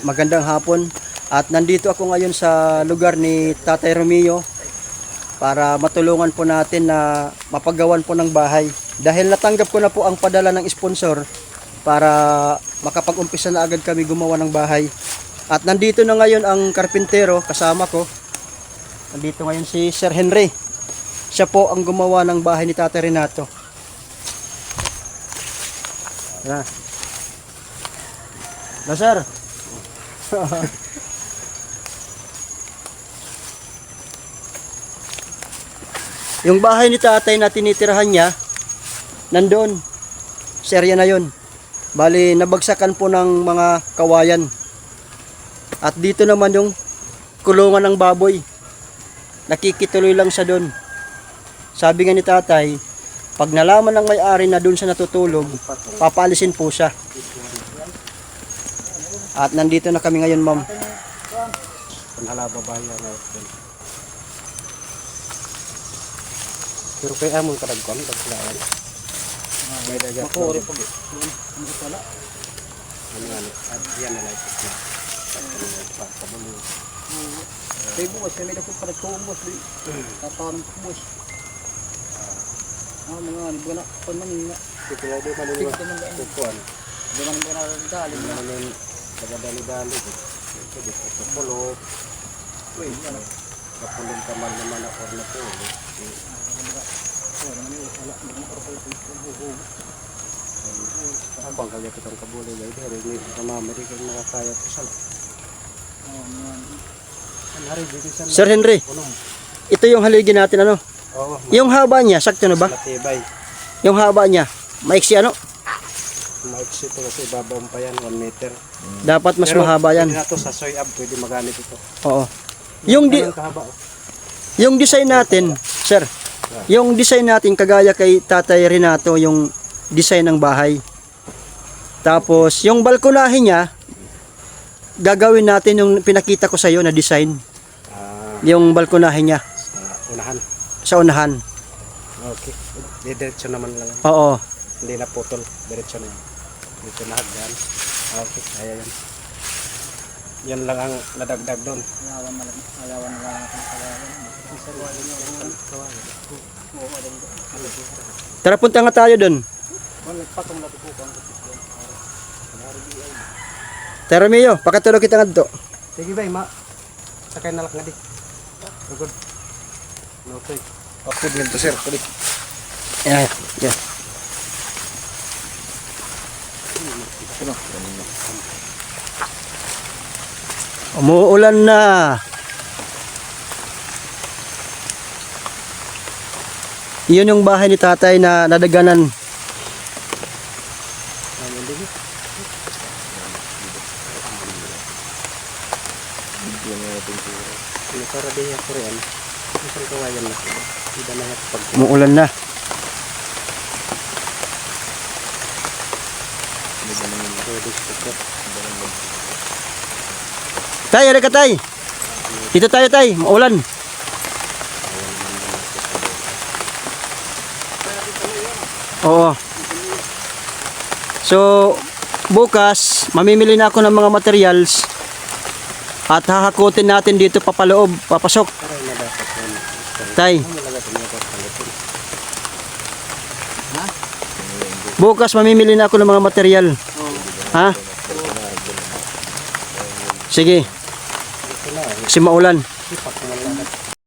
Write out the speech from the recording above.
magandang hapon. At nandito ako ngayon sa lugar ni Tatay Romeo para matulungan po natin na mapagawan po ng bahay. Dahil natanggap ko na po ang padala ng sponsor para makapag-umpisa na agad kami gumawa ng bahay. At nandito na ngayon ang karpintero kasama ko. Nandito ngayon si Sir Henry. Siya po ang gumawa ng bahay ni Tatay Renato. Na. Na sir. Yung bahay ni tatay na tinitirahan niya, nandoon. Sa area na yun. Bali, nabagsakan po ng mga kawayan. At dito naman yung kulungan ng baboy. Nakikituloy lang siya doon. Sabi nga ni tatay, pag nalaman ng may-ari na doon siya natutulog, papaalisin po siya. At nandito na kami ngayon, ma'am. Pero kaya amon kadagkon pagkulaan. May dagat. Makuri pag wala. Ano at yan na light na. Pagkabulo. Kay buwas may dako para tumos di. Tatanong tumos. Mga wala pa man na. Ito ay di maliliwa. Tukuan. Di man ba na dali man dagadali-dali. Ito di ko pulo. Uy, ano? Kapulong kamal naman ako na po. Abang kaya kitang kabuli na ito, hindi kamamari kang makakaya po sala. Sir Henry, ito yung haligi natin, ano? Yung haba niya, sakto na ba? Matibay. Yung haba niya, maiksi ano? Maiksi ito kasi babawang pa yan, 1 meter. Dapat mas mahaba yan. Pero pwede na ito sa soy ab, pwede magamit ito. Oo. Yung design natin, sir, yung design natin kagaya kay Tatay Renato, yung design ng bahay. Tapos, yung balkonahe niya, gagawin natin yung pinakita ko sa iyo na design. Yung balkonahe niya. Sa unahan. Sa unahan. Okay. Diretso naman lang. Oo. Hindi na putol. Diretso na yan. Dito na hagdan. Okay. Kaya yan. Yan lang ang nadagdag doon. Ayawan na lang. Tara, punta nga tayo doon. Tara, Romeo, pakatulog kita nga dito. Sige ba, ma? Sakay na lang nga di. Good. Okay. Okay, dito sir. Kulit. Yan, yan. Umuulan na. Iyon yung bahay ni tatay na nadaganan. Umuulan na. Tay, ada ka tay? Dito tayo tay, maulan. Oo. So, bukas, mamimili na ako ng mga materials at hahakutin natin dito papaloob, papasok. Tay. Bukas, mamimili na ako ng mga material. Ha? Sige. Kasi maulan.